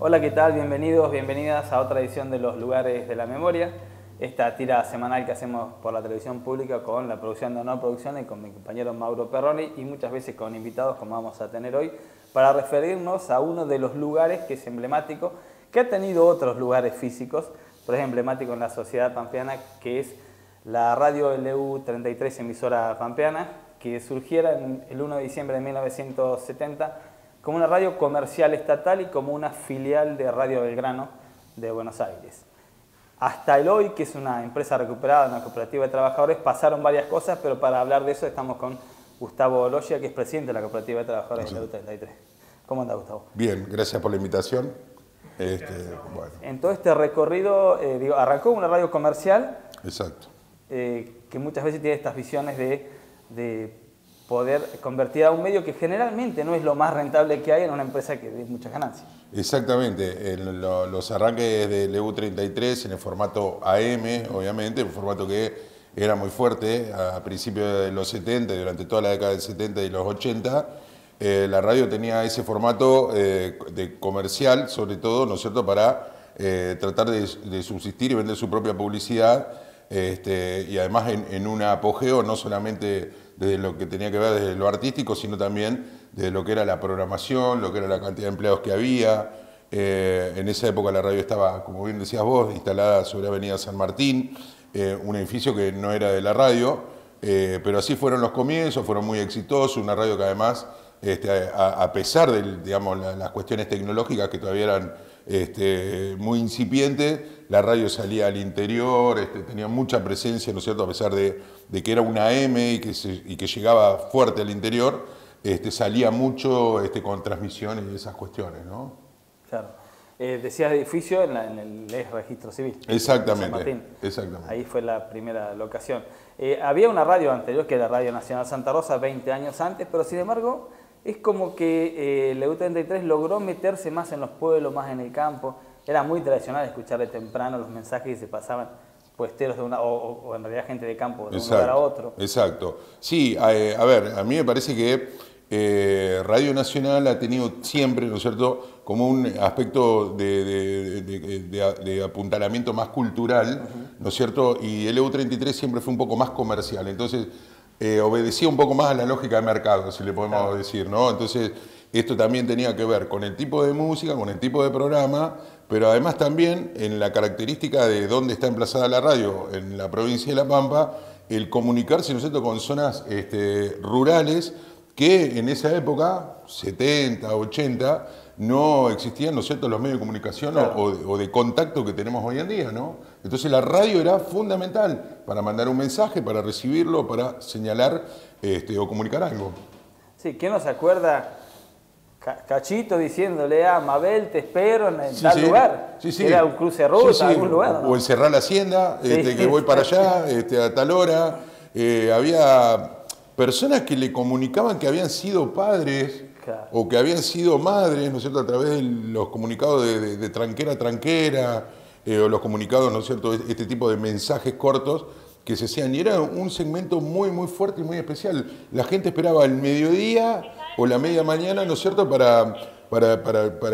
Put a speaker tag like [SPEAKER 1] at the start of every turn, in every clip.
[SPEAKER 1] Hola, ¿qué tal? Bienvenidos, bienvenidas a otra edición de Los Lugares de la Memoria. Esta tira semanal que hacemos por la televisión pública con la producción de Honor Producciones y con mi compañero Mauro Perroni y muchas veces con invitados como vamos a tener hoy para referirnos a uno de los lugares que es emblemático, que ha tenido otros lugares físicos, pero es emblemático en la sociedad pampeana, que es la radio LU 33 emisora pampeana, que surgiera el 1 de diciembre de 1970 como una radio comercial estatal y como una filial de Radio Belgrano de Buenos Aires. Hasta el hoy, que es una empresa recuperada, una cooperativa de trabajadores, pasaron varias cosas, pero para hablar de eso estamos con Gustavo Logia, que es presidente de la cooperativa de trabajadores de LU 33. ¿Cómo anda, Gustavo?
[SPEAKER 2] Bien, gracias por la invitación.
[SPEAKER 1] Bueno. En todo este recorrido, arrancó una radio comercial.
[SPEAKER 2] Exacto.
[SPEAKER 1] Que muchas veces tiene estas visiones de poder convertir a un medio que generalmente no es lo más rentable que hay en una empresa que dé muchas ganancias.
[SPEAKER 2] Exactamente, los arranques de LU 33 en el formato AM, obviamente, un formato que era muy fuerte a principios de los 70, durante toda la década del 70 y los 80, la radio tenía ese formato de comercial, sobre todo, ¿no es cierto?, para tratar de subsistir y vender su propia publicidad, y además en un apogeo no solamente desde lo que tenía que ver desde lo artístico, sino también desde lo que era la programación, lo que era la cantidad de empleados que había. En esa época la radio estaba, como bien decías vos, instalada sobre Avenida San Martín, un edificio que no era de la radio, pero así fueron los comienzos, fueron muy exitosos, una radio que además, a pesar de las cuestiones tecnológicas que todavía eran muy incipientes, la radio salía al interior, tenía mucha presencia, ¿no es cierto?, a pesar de que era una AM y que llegaba fuerte al interior, salía mucho con transmisiones y esas cuestiones, ¿no?
[SPEAKER 1] Claro. Decías edificio en el registro civil.
[SPEAKER 2] Exactamente, exactamente.
[SPEAKER 1] Ahí fue la primera locación. Había una radio anterior, que era Radio Nacional Santa Rosa, 20 años antes, pero sin embargo es como que LU 33 logró meterse más en los pueblos, más en el campo. Era muy tradicional escuchar de temprano los mensajes que se pasaban puesteros de una, o en realidad gente de campo, de un lugar a otro.
[SPEAKER 2] Exacto. Sí, a ver, a mí me parece que Radio Nacional ha tenido siempre, ¿no es cierto?, como un aspecto de apuntalamiento más cultural, ¿no es cierto?, y LU 33 siempre fue un poco más comercial. Entonces, obedecía un poco más a la lógica de mercado, si le podemos decir, ¿no? Entonces, esto también tenía que ver con el tipo de música, con el tipo de programa, pero además también en la característica de dónde está emplazada la radio, en la provincia de La Pampa, el comunicarse, ¿no es cierto?, con zonas rurales que en esa época, 70, 80, no existían, ¿no es cierto?, los medios de comunicación o de contacto que tenemos hoy en día, ¿no? Entonces la radio era fundamental para mandar un mensaje, para recibirlo, para señalar o comunicar algo.
[SPEAKER 1] Sí, ¿quién no se acuerda? Cachito diciéndole a Mabel, te espero en tal lugar.
[SPEAKER 2] Sí, sí.
[SPEAKER 1] Era un cruce de ruta, algún lugar, ¿no?
[SPEAKER 2] O encerrar la hacienda, que voy para allá, a tal hora. Había personas que le comunicaban que habían sido padres o que habían sido madres, ¿no es cierto?, a través de los comunicados de tranquera a tranquera, o los comunicados, ¿no es cierto?, este tipo de mensajes cortos que se hacían. Y era un segmento muy, muy fuerte y muy especial. La gente esperaba el mediodía o la media mañana, ¿no es cierto?, para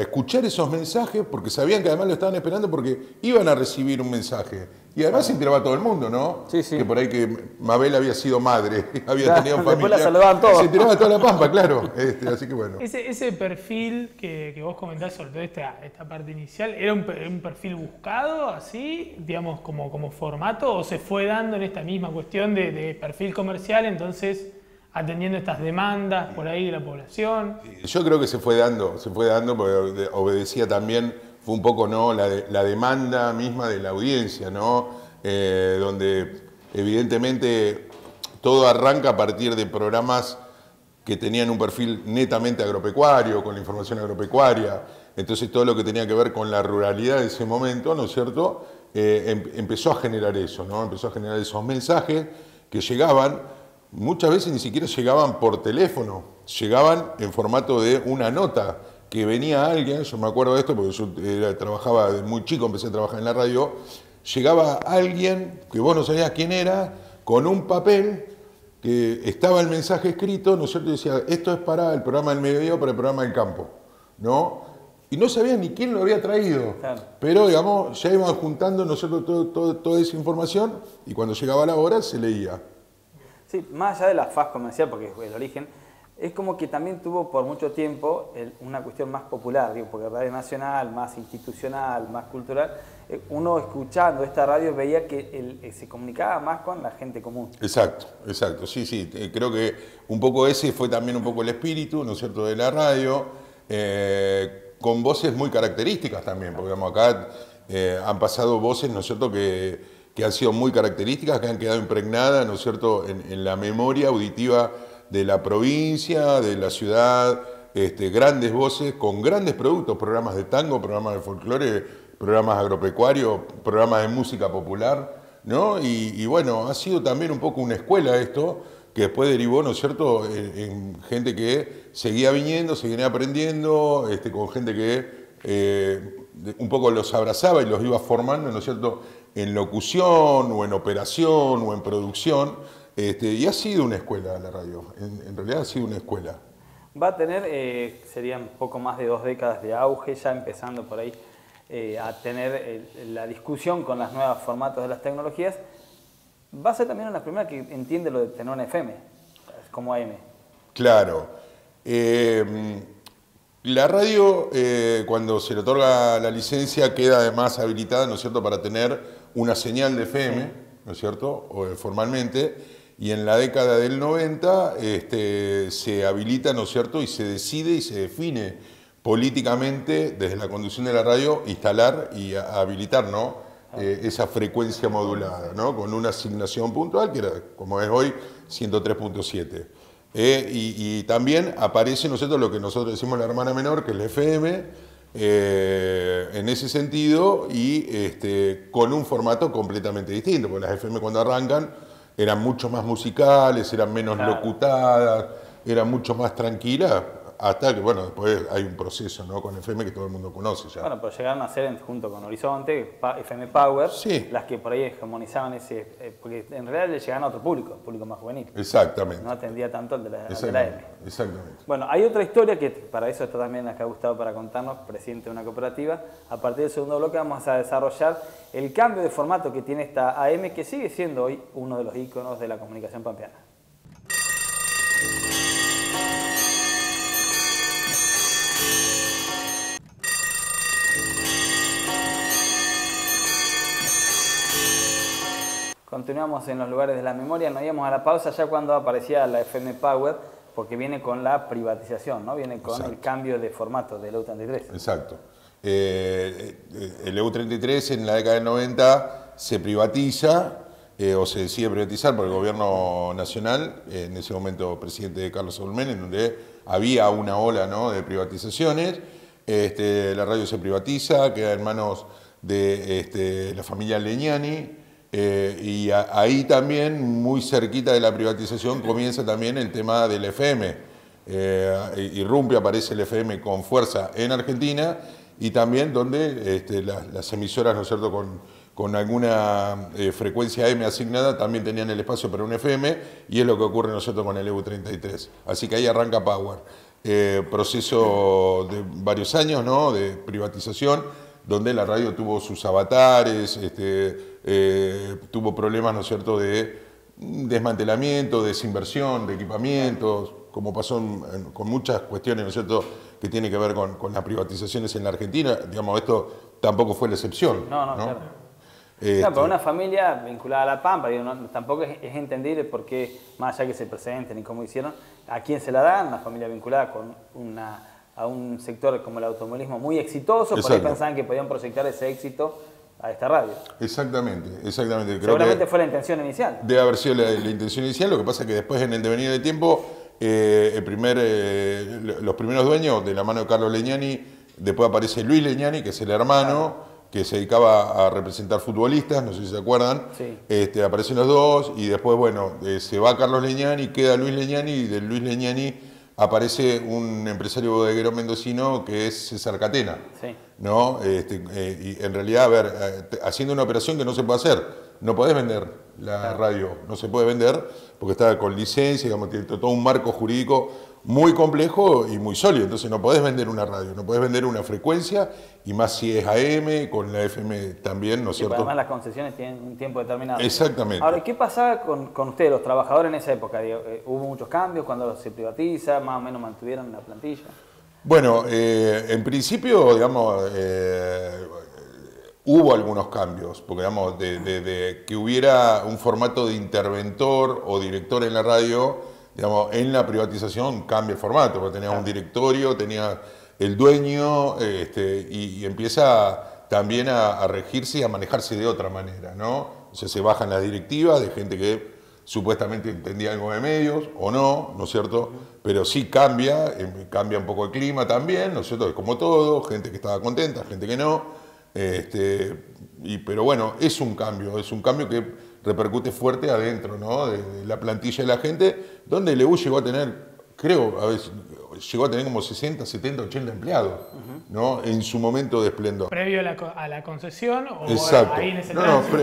[SPEAKER 2] escuchar esos mensajes, porque sabían que además lo estaban esperando porque iban a recibir un mensaje. Y además se enteraba todo el mundo, ¿no?
[SPEAKER 1] Sí, sí.
[SPEAKER 2] Que por ahí que Mabel había sido madre, había tenido familia.
[SPEAKER 1] Después la saludaban todos.
[SPEAKER 2] Se enteraba toda La Pampa, claro. Así que bueno.
[SPEAKER 3] Ese perfil que vos comentás, sobre todo esta parte inicial, ¿era un perfil buscado, así, digamos, como formato, o se fue dando en esta misma cuestión de perfil comercial, entonces atendiendo estas demandas por ahí de la población?
[SPEAKER 2] Yo creo que se fue dando porque obedecía también, fue un poco, ¿no?, la demanda misma de la audiencia, ¿no? Donde evidentemente todo arranca a partir de programas que tenían un perfil netamente agropecuario, con la información agropecuaria. Entonces todo lo que tenía que ver con la ruralidad de ese momento, ¿no es cierto?, empezó a generar eso, ¿no? Empezó a generar esos mensajes que llegaban. Muchas veces ni siquiera llegaban por teléfono, llegaban en formato de una nota, que venía alguien, yo me acuerdo de esto porque yo trabajaba de muy chico, empecé a trabajar en la radio, llegaba alguien que vos no sabías quién era, con un papel que estaba el mensaje escrito, ¿no es cierto?, y decía, esto es para el programa del mediodía o para el programa del campo, ¿no? y no sabías ni quién lo había traído. Claro. Pero, digamos, ya iban juntando nosotros toda esa información y cuando llegaba la hora se leía.
[SPEAKER 1] Sí, más allá de la faz comercial, porque es el origen, es como que también tuvo por mucho tiempo una cuestión más popular, digo, porque Radio Nacional, más institucional, más cultural, uno escuchando esta radio veía que se comunicaba más con la gente común.
[SPEAKER 2] Exacto, exacto, sí, sí, creo que un poco ese fue también un poco el espíritu, ¿no es cierto?, de la radio, con voces muy características también, porque digamos, acá han pasado voces, ¿no es cierto?, que han sido muy características, que han quedado impregnadas, ¿no es cierto?, en la memoria auditiva de la provincia, de la ciudad, grandes voces con grandes productos, programas de tango, programas de folclore, programas agropecuarios, programas de música popular, ¿no? Y bueno, ha sido también un poco una escuela esto, que después derivó, ¿no es cierto?, en gente que seguía viniendo, seguía aprendiendo, con gente que un poco los abrazaba y los iba formando, ¿no es cierto?, en locución o en operación o en producción. Y ha sido una escuela la radio, en realidad ha sido una escuela.
[SPEAKER 1] Va a tener, serían poco más de 2 décadas de auge, ya empezando por ahí a tener la discusión con los nuevos formatos de las tecnologías. Va a ser también una primera que entiende lo de tener una FM, como AM.
[SPEAKER 2] Claro. La radio, cuando se le otorga la licencia, queda además habilitada, ¿no es cierto?, para tener una señal de FM, sí, ¿no es cierto?, o, formalmente. Y en la década del 90 se habilita, ¿no es cierto?, y se decide y se define políticamente desde la conducción de la radio instalar y habilitar, ¿no?, esa frecuencia modulada, ¿no?, con una asignación puntual que era, como es hoy, 103.7. Y también aparece, ¿no es cierto?, lo que nosotros decimos la hermana menor, que es la FM, en ese sentido, y con un formato completamente distinto, porque las FM cuando arrancan eran mucho más musicales, eran menos locutadas, eran mucho más tranquilas, hasta que, bueno, después hay un proceso, ¿no?, con FM que todo el mundo conoce ya.
[SPEAKER 1] Bueno, pero llegaron a ser, junto con Horizonte, FM Power,
[SPEAKER 2] sí,
[SPEAKER 1] las que por ahí hegemonizaban ese, porque en realidad le llegaban a otro público más juvenil.
[SPEAKER 2] Exactamente.
[SPEAKER 1] No atendía tanto al de la M.
[SPEAKER 2] Exactamente.
[SPEAKER 1] Bueno, hay otra historia que para eso está también acá Gustavo para contarnos, presidente de una cooperativa. A partir del segundo bloque vamos a desarrollar el cambio de formato que tiene esta AM, que sigue siendo hoy uno de los íconos de la comunicación pampeana. Continuamos en los lugares de la memoria, nos íbamos a la pausa ya cuando aparecía la FM Power, porque viene con la privatización, ¿no? Viene con Exacto. El cambio de formato del EU33.
[SPEAKER 2] Exacto. El EU33 en la década del 90 se privatiza, o se decide privatizar por el gobierno nacional, en ese momento presidente Carlos Saúl Menem, donde había una ola, ¿no?, de privatizaciones. La radio se privatiza, queda en manos de la familia Legnani. Y ahí también, muy cerquita de la privatización, comienza también el tema del FM. Irrumpe, aparece el FM con fuerza en Argentina y también donde las emisoras, ¿no es cierto?, con alguna frecuencia AM asignada también tenían el espacio para un FM, y es lo que ocurre, ¿no es cierto?, con el EU33. Así que ahí arranca Power. Proceso de varios años, ¿no?, de privatización, donde la radio tuvo sus avatares, tuvo problemas, ¿no es cierto?, de desmantelamiento, de desinversión, de equipamientos, como pasó con muchas cuestiones, ¿no es cierto?, que tiene que ver con las privatizaciones en la Argentina. Digamos, esto tampoco fue la excepción.
[SPEAKER 1] No, claro. Claro, para una familia vinculada a la Pampa, tampoco es entendible por qué, más allá que se presenten y cómo hicieron, a quién se la dan, una familia vinculada con a un sector como el automovilismo muy exitoso. Exacto. Por ahí pensaban que podían proyectar ese éxito a esta radio.
[SPEAKER 2] Exacamente. Creo
[SPEAKER 1] seguramente fue la intención inicial.
[SPEAKER 2] Debe haber sido la intención inicial, lo que pasa es que después, en el devenir del tiempo, los primeros dueños, de la mano de Carlos Legnani, después aparece Luis Legnani, que es el hermano, que se dedicaba a representar futbolistas, no sé si se acuerdan. Sí. Aparecen los dos, y después, bueno, se va Carlos Legnani, queda Luis Legnani, y de Luis Legnani aparece un empresario bodeguero mendocino que es César Catena. Sí. ¿No? Y en realidad, a ver, haciendo una operación que no se puede hacer, no podés vender la radio, no se puede vender porque está con licencia, digamos, tiene todo un marco jurídico muy complejo y muy sólido, entonces no podés vender una radio, no podés vender una frecuencia, y más si es AM, con la FM también, ¿no es cierto?
[SPEAKER 1] Además las concesiones tienen un tiempo determinado.
[SPEAKER 2] Exactamente.
[SPEAKER 1] Ahora, ¿qué pasaba con ustedes, los trabajadores en esa época? Digo, ¿hubo muchos cambios cuando se privatiza? ¿Más o menos mantuvieron la plantilla?
[SPEAKER 2] Bueno, en principio, digamos, hubo algunos cambios, porque digamos, de que hubiera un formato de interventor o director en la radio, digamos, en la privatización cambia el formato, porque tenía un directorio, tenía el dueño, y empieza también a regirse y a manejarse de otra manera, ¿no? O sea, se bajan las directivas de gente que supuestamente entendía algo de medios, o no, ¿no es cierto? Pero sí cambia un poco el clima también, ¿no es cierto? Como todo, gente que estaba contenta, gente que no, pero bueno, es un cambio que repercute fuerte adentro, ¿no? De la plantilla de la gente, donde LEU llegó a tener, creo, a veces, llegó a tener como 60, 70, 80 empleados, ¿no? En su momento de esplendor.
[SPEAKER 3] ¿Previo a la concesión o
[SPEAKER 2] exacto.
[SPEAKER 3] ahí en ese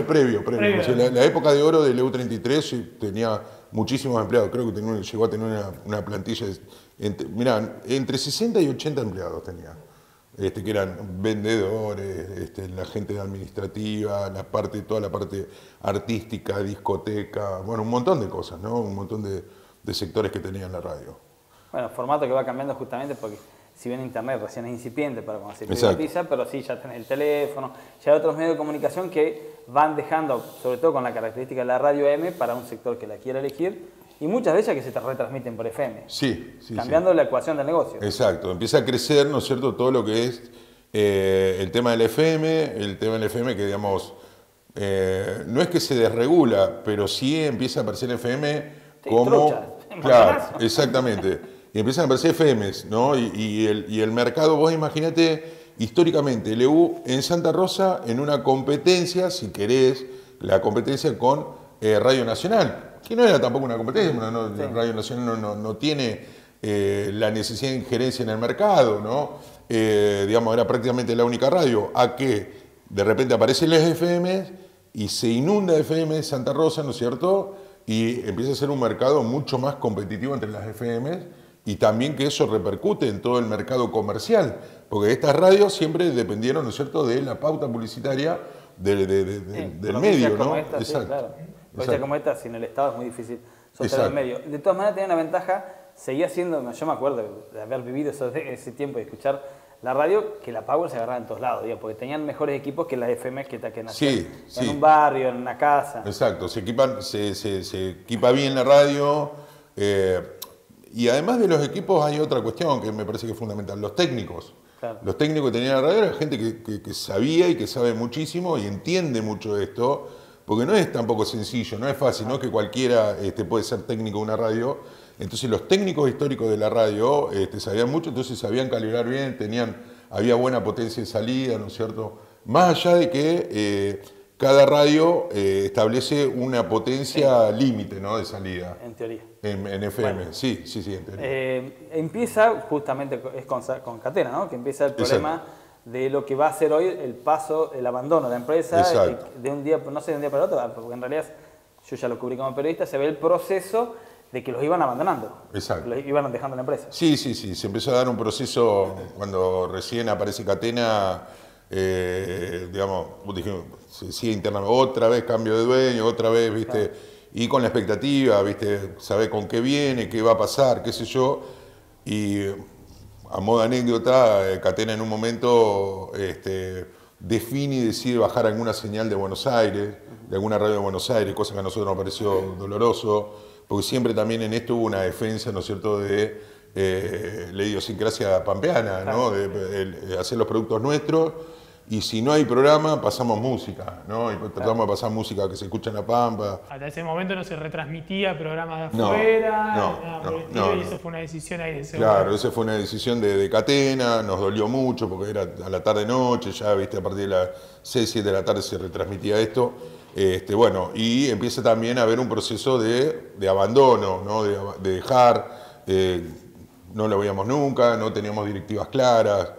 [SPEAKER 2] Previo. O sea, la época de oro de LEU 33 tenía muchísimos empleados, creo que llegó a tener una plantilla, entre 60 y 80 empleados tenía. Que eran vendedores, la gente administrativa, toda la parte artística, discoteca, bueno, un montón de cosas, ¿no? Un montón de sectores que tenía en la radio.
[SPEAKER 1] Bueno, formato que va cambiando justamente porque si bien Internet recién es incipiente para cuando se privatiza, pero sí ya tenés el teléfono, ya hay otros medios de comunicación que van dejando, sobre todo con la característica de la radio AM, para un sector que la quiera elegir, y muchas de ellas que se te retransmiten por FM.
[SPEAKER 2] Sí.
[SPEAKER 1] Cambiando la ecuación del negocio.
[SPEAKER 2] Exacto, empieza a crecer, ¿no es cierto?, todo lo que es el tema del FM, que digamos, no es que se desregula, pero sí empieza a aparecer FM como...
[SPEAKER 1] Trucha,
[SPEAKER 2] claro, exactamente. Y empiezan a aparecer FMs, ¿no? Y el mercado, vos imaginate, históricamente, LEU en Santa Rosa, en una competencia, si querés, la competencia con Radio Nacional, que no era tampoco una competencia, Radio Nacional no tiene la necesidad de injerencia en el mercado, ¿no? Digamos, era prácticamente la única radio, a que de repente aparecen las FM y se inunda FM Santa Rosa, ¿no es cierto? Y empieza a ser un mercado mucho más competitivo entre las FM, y también que eso repercute en todo el mercado comercial, porque estas radios siempre dependieron, ¿no es cierto?, de la pauta publicitaria del medio, ¿no?
[SPEAKER 1] Esta,
[SPEAKER 2] exacto.
[SPEAKER 1] Sí, claro. Provincias como esta, sin el Estado es muy difícil sostener el medio. De todas maneras, tenía una ventaja, seguía siendo, yo me acuerdo de haber vivido ese tiempo y escuchar la radio, que la Power se agarraba en todos lados, porque tenían mejores equipos que las FM que nacían en un barrio, en una casa.
[SPEAKER 2] Exacto, se equipa bien la radio. Y además de los equipos hay otra cuestión que me parece que es fundamental, los técnicos. Claro. Los técnicos que tenían la radio era gente que sabía y que sabe muchísimo y entiende mucho de esto, porque no es tampoco sencillo, no es fácil, no es que cualquiera puede ser técnico de una radio. Entonces los técnicos históricos de la radio sabían mucho, entonces sabían calibrar bien, había buena potencia de salida, ¿no es cierto? Más allá de que cada radio establece una potencia límite, ¿no?, de salida.
[SPEAKER 1] En teoría.
[SPEAKER 2] En FM, bueno, sí, en teoría.
[SPEAKER 1] Empieza justamente es con Catena, ¿no?, que empieza el problema de lo que va a ser hoy el paso, el abandono de la empresa, de un día, no sé de un día para otro, porque en realidad yo ya lo cubrí como periodista, se ve el proceso de que los iban abandonando.
[SPEAKER 2] Exacto.
[SPEAKER 1] Los iban dejando la empresa.
[SPEAKER 2] Sí, se empezó a dar un proceso cuando recién aparece Catena, digamos, dijimos, se sigue internando, otra vez cambio de dueño, otra vez, ¿viste? Claro. Y con la expectativa, ¿viste? Saber con qué viene, qué va a pasar, qué sé yo. Y a modo de anécdota, Catena en un momento define y decide bajar alguna señal de Buenos Aires, de alguna radio de Buenos Aires, cosa que a nosotros nos pareció doloroso, porque siempre también en esto hubo una defensa, ¿no es cierto?, de la idiosincrasia pampeana, ¿no?, de hacer los productos nuestros. Y si no hay programa, pasamos música, ¿no? Y tratamos de pasar música que se escucha en La Pampa.
[SPEAKER 3] Hasta ese momento no se retransmitía programas de afuera, y eso fue una decisión ahí de seguridad.
[SPEAKER 2] Claro, esa fue una decisión de Catena, nos dolió mucho porque era a la tarde-noche, ya, ¿viste? A partir de las 6, 7 de la tarde se retransmitía esto. Bueno, y empieza también a haber un proceso de abandono, ¿no? De dejar, no lo veíamos nunca, no teníamos directivas claras.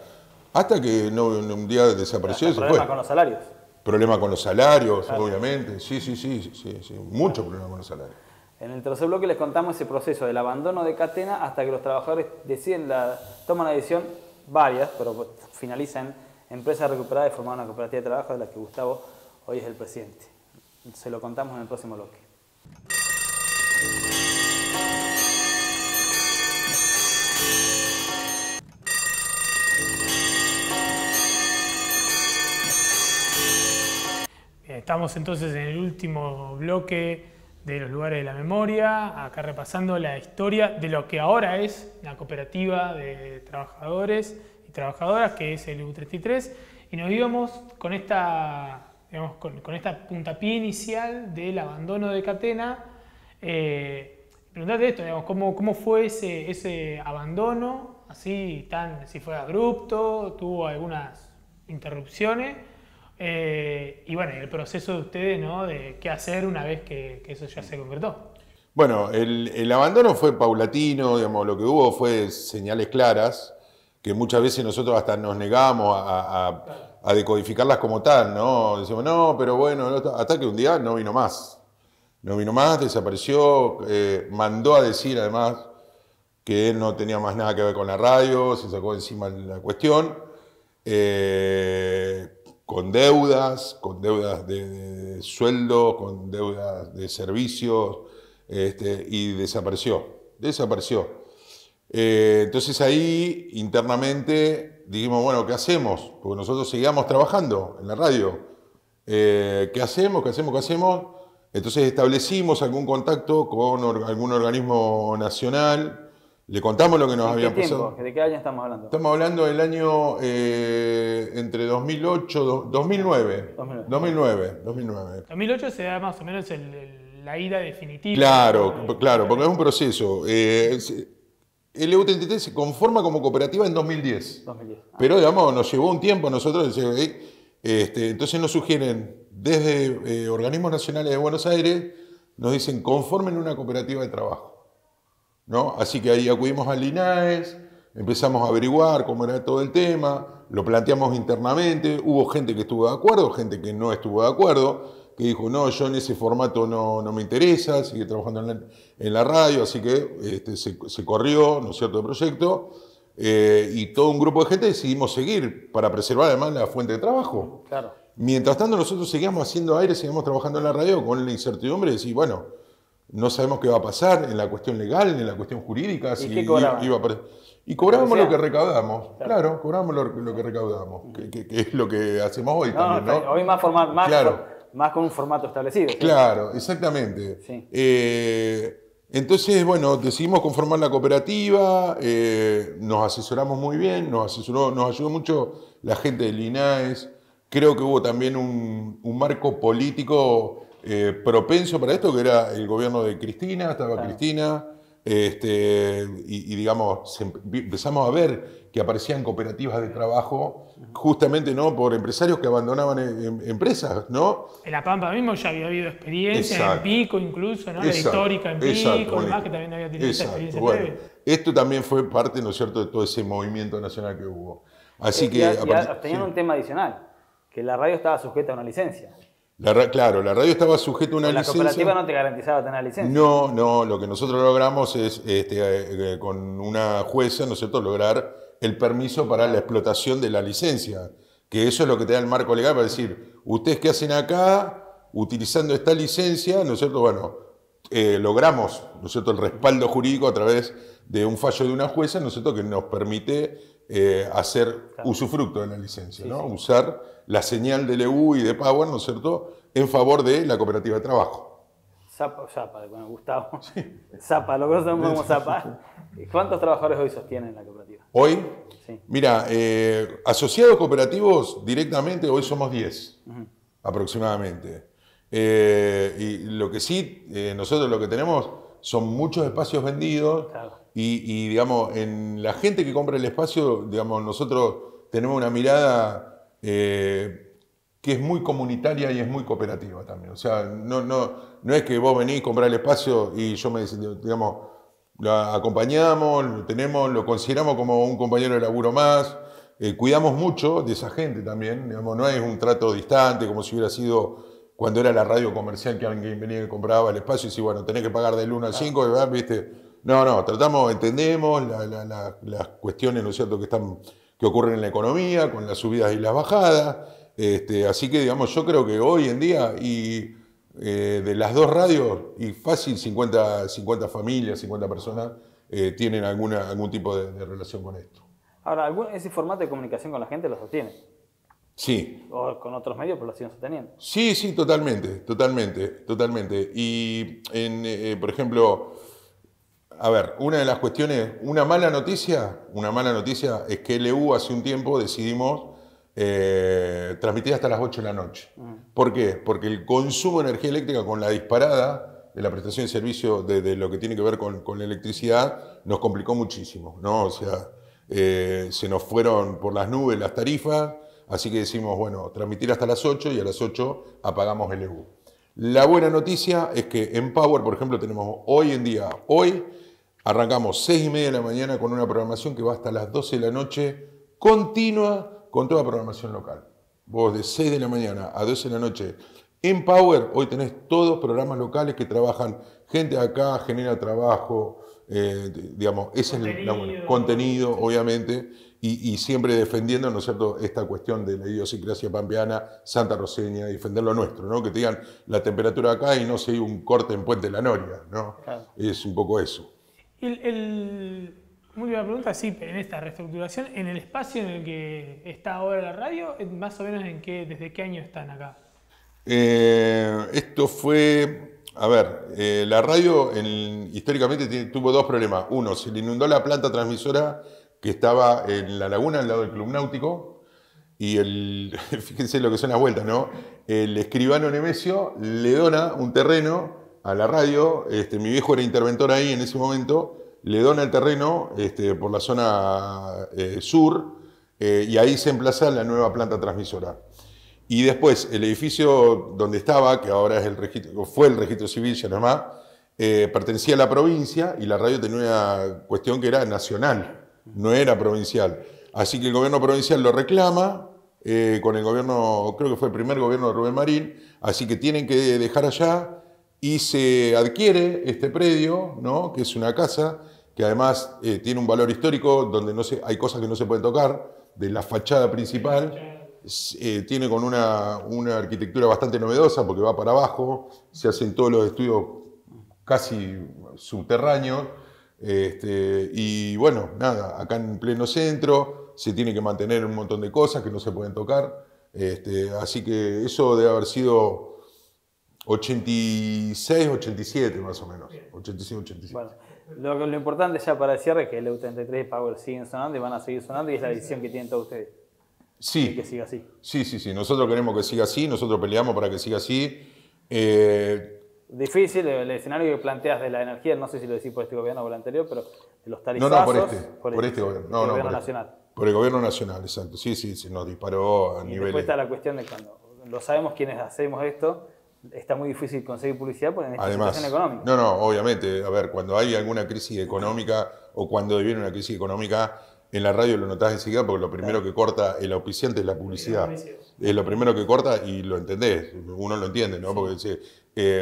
[SPEAKER 2] Hasta que un día desapareció y se fue.
[SPEAKER 1] ¿Problemas con los salarios?
[SPEAKER 2] Problema con los salarios,
[SPEAKER 1] Claro.
[SPEAKER 2] obviamente. Sí, mucho problema con los salarios.
[SPEAKER 1] En el tercer bloque les contamos ese proceso del abandono de Catena hasta que los trabajadores toman la decisión, varias, pero finalizan en empresa recuperada y formar una cooperativa de trabajo de la que Gustavo hoy es el presidente. Se lo contamos en el próximo bloque.
[SPEAKER 3] Bien, estamos entonces en el último bloque de los lugares de la memoria, acá repasando la historia de lo que ahora es la cooperativa de trabajadores y trabajadoras, que es el EU33, y nos íbamos con esta, digamos, con esta puntapié inicial del abandono de Catena. Preguntarte esto, digamos, ¿cómo fue ese abandono? Si fue abrupto, tuvo algunas interrupciones. Y bueno, el proceso de ustedes, ¿no? De qué hacer una vez que eso ya se concretó.
[SPEAKER 2] Bueno, el abandono fue paulatino, digamos, lo que hubo fue señales claras, que muchas veces nosotros hasta nos negamos a decodificarlas como tal, ¿no? Decimos, no, pero bueno, hasta que un día no vino más. No vino más, desapareció, mandó a decir además que él no tenía más nada que ver con la radio, se sacó encima la cuestión. Con deudas de sueldo, con deudas de servicios, y desapareció. Entonces ahí internamente dijimos, bueno, ¿qué hacemos? Porque nosotros seguíamos trabajando en la radio. ¿Qué hacemos? Entonces establecimos algún contacto con algún organismo nacional. Le contamos lo que nos había pasado.
[SPEAKER 1] ¿De qué año estamos hablando?
[SPEAKER 2] Estamos hablando del año entre 2008 2009.
[SPEAKER 3] 2008 se da más o menos la ida definitiva.
[SPEAKER 2] Claro, porque es un proceso. El EU33 se conforma como cooperativa en 2010. Pero, digamos, nos llevó un tiempo a nosotros. Entonces nos sugieren, desde organismos nacionales de Buenos Aires, nos dicen, conformen una cooperativa de trabajo, ¿no? Así que ahí acudimos al INAES, empezamos a averiguar cómo era todo el tema, lo planteamos internamente, hubo gente que estuvo de acuerdo, gente que no estuvo de acuerdo, que dijo, no, yo en ese formato no me interesa, sigue trabajando en la radio, así que se corrió, ¿no es cierto?, el proyecto, y todo un grupo de gente decidimos seguir para preservar además la fuente de trabajo.
[SPEAKER 1] Claro.
[SPEAKER 2] Mientras tanto nosotros seguíamos haciendo aire, seguíamos trabajando en la radio con la incertidumbre de decir, bueno, no sabemos qué va a pasar en la cuestión legal, en la cuestión jurídica.
[SPEAKER 1] ¿Y qué cobraban?
[SPEAKER 2] Y cobrábamos lo que recaudamos. Claro, cobramos lo que recaudamos, que es lo que hacemos hoy también, ¿no?
[SPEAKER 1] Hoy más formal, más con un formato establecido. ¿Sí?
[SPEAKER 2] Claro, exactamente.
[SPEAKER 1] Sí.
[SPEAKER 2] Entonces, bueno, decidimos conformar la cooperativa, nos asesoramos muy bien, nos ayudó mucho la gente del INAES. Creo que hubo también un marco político propenso para esto, que era el gobierno de Cristina, estaba Cristina, y digamos, empezamos a ver que aparecían cooperativas de trabajo, justamente, ¿no?, por empresarios que abandonaban empresas, ¿no?
[SPEAKER 3] En La Pampa mismo ya había habido experiencia, en Pico incluso, ¿no? La histórica en Pico, además que también había tenido esa experiencia previa.
[SPEAKER 2] Esto también fue parte, ¿no es cierto?, de todo ese movimiento nacional que hubo. Así que...
[SPEAKER 1] tenían un tema adicional, que la radio estaba sujeta a una licencia.
[SPEAKER 2] Claro, la radio estaba sujeta a una licencia.
[SPEAKER 1] La cooperativa no te garantizaba tener licencia.
[SPEAKER 2] No, lo que nosotros logramos es, con una jueza, ¿no es cierto?, lograr el permiso para la explotación de la licencia, que eso es lo que te da el marco legal para decir, ustedes qué hacen acá, utilizando esta licencia, ¿no es cierto?, bueno, logramos, ¿no es cierto?, el respaldo jurídico a través de un fallo de una jueza, ¿no es cierto?, que nos permite hacer usufructo de la licencia, ¿no? Sí. Usar la señal del EU y de Power, ¿no es cierto?, en favor de la cooperativa de trabajo.
[SPEAKER 1] Zapa, bueno, Gustavo. Sí. Zapa, lo conocemos como Zapa. ¿Cuántos trabajadores hoy sostienen la cooperativa?
[SPEAKER 2] ¿Hoy? Sí. Mira, asociados cooperativos directamente hoy somos 10, aproximadamente. Y lo que sí, nosotros lo que tenemos son muchos espacios vendidos. Claro. Y, digamos, en la gente que compra el espacio, digamos, nosotros tenemos una mirada que es muy comunitaria y es muy cooperativa también. O sea, no es que vos venís, comprás el espacio y yo digamos, lo acompañamos, lo consideramos como un compañero de laburo más. cuidamos mucho de esa gente también, digamos, no es un trato distante como si hubiera sido cuando era la radio comercial que alguien venía y compraba el espacio y decía, bueno, tenés que pagar del 1 al 5, ¿verdad? ¿Viste? No, tratamos, entendemos las cuestiones, ¿no es cierto?, que ocurren en la economía, con las subidas y las bajadas. Así que, digamos, yo creo que hoy en día, de las dos radios, y fácil 50 familias, 50 personas, tienen algún tipo de relación con esto.
[SPEAKER 1] Ahora, ese formato de comunicación con la gente lo sostiene.
[SPEAKER 2] Sí.
[SPEAKER 1] O con otros medios, pero lo siguen sosteniendo.
[SPEAKER 2] Sí, totalmente. Y, por ejemplo, a ver, una de las cuestiones, una mala noticia es que LU hace un tiempo decidimos transmitir hasta las 8 de la noche. ¿Por qué? Porque el consumo de energía eléctrica con la disparada de la prestación de servicio de lo que tiene que ver con la electricidad nos complicó muchísimo, ¿no? O sea, se nos fueron por las nubes las tarifas, así que decimos, bueno, transmitir hasta las 8 y a las 8 apagamos LU. La buena noticia es que en Power, por ejemplo, tenemos hoy arrancamos 6:30 de la mañana con una programación que va hasta las 12 de la noche, continua con toda programación local. Vos de 6 de la mañana a 12 de la noche en Power, hoy tenés todos programas locales que trabajan, gente de acá genera trabajo, digamos, ese es el contenido, obviamente, y siempre defendiendo, ¿no es cierto?, esta cuestión de la idiosincrasia pampeana, Santa Roseña, defender lo nuestro, ¿no? Que te digan la temperatura acá y no se un corte en Puente de la Noria, ¿no? Claro. Es un poco eso.
[SPEAKER 3] Última pregunta, sí, en esta reestructuración, en el espacio en el que está ahora la radio, más o menos ¿desde qué año están acá?
[SPEAKER 2] Esto fue, a ver, la radio históricamente tuvo dos problemas. Uno, se le inundó la planta transmisora que estaba en la laguna al lado del Club Náutico y fíjense lo que son las vueltas, ¿no? El escribano Nemesio le dona un terreno a la radio, mi viejo era interventor ahí en ese momento, le dona el terreno por la zona sur y ahí se emplaza la nueva planta transmisora. Y después el edificio donde estaba, que ahora fue el registro civil ya nomás, pertenecía a la provincia y la radio tenía una cuestión que era nacional, no era provincial. Así que el gobierno provincial lo reclama con el gobierno, creo que fue el primer gobierno de Rubén Marín, así que tienen que dejar allá y se adquiere este predio, ¿no? Que es una casa que además tiene un valor histórico donde hay cosas que no se pueden tocar, de la fachada principal. Tiene con una arquitectura bastante novedosa porque va para abajo, se hacen todos los estudios casi subterráneos y bueno, nada, acá en pleno centro se tiene que mantener un montón de cosas que no se pueden tocar, así que eso debe haber sido 86, 87 más o menos, 86, 87.
[SPEAKER 1] Bueno, lo importante ya para el cierre es que el LU33 y Power siguen sonando y van a seguir sonando y es la decisión que tienen todos ustedes.
[SPEAKER 2] Sí.
[SPEAKER 1] Que siga así.
[SPEAKER 2] Sí. Nosotros queremos que siga así, nosotros peleamos para que siga así.
[SPEAKER 1] Difícil el escenario que planteas de la energía, no sé si lo decís por este gobierno o por el anterior, pero de los tarifazos.
[SPEAKER 2] No, por este gobierno.
[SPEAKER 1] No, gobierno nacional.
[SPEAKER 2] Por el gobierno nacional, exacto. Sí, se nos disparó a niveles.
[SPEAKER 1] Después está la cuestión de cuando lo sabemos quienes hacemos esto, está muy difícil conseguir publicidad por esta situación económica.
[SPEAKER 2] No, obviamente. A ver, cuando hay alguna crisis económica o cuando viene una crisis económica, en la radio lo notás enseguida porque lo primero que corta el auspiciante es la publicidad. Es lo primero que corta y lo entendés, uno lo entiende, ¿no? Porque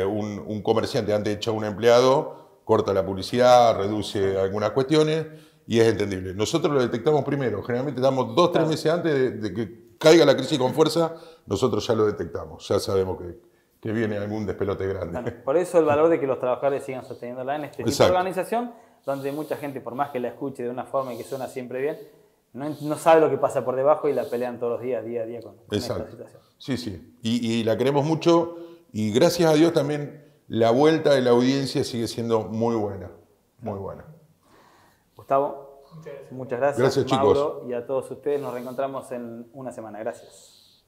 [SPEAKER 2] un comerciante antes de echar a un empleado corta la publicidad, reduce algunas cuestiones y es entendible. Nosotros lo detectamos primero, generalmente damos 2 o 3 meses antes de que caiga la crisis con fuerza, nosotros ya lo detectamos, ya sabemos que viene algún despelote grande.
[SPEAKER 1] Bueno, por eso el valor de que los trabajadores sigan sosteniéndola en este tipo de organización, donde mucha gente, por más que la escuche de una forma y que suena siempre bien, no sabe lo que pasa por debajo y la pelean todos los días, día a día con esta situación. Sí.
[SPEAKER 2] Y la queremos mucho y gracias a Dios también la vuelta de la audiencia sigue siendo muy buena, muy buena.
[SPEAKER 1] Gustavo, muchas gracias.
[SPEAKER 2] Gracias,
[SPEAKER 1] Mauro,
[SPEAKER 2] chicos.
[SPEAKER 1] Y a todos ustedes nos reencontramos en una semana. Gracias.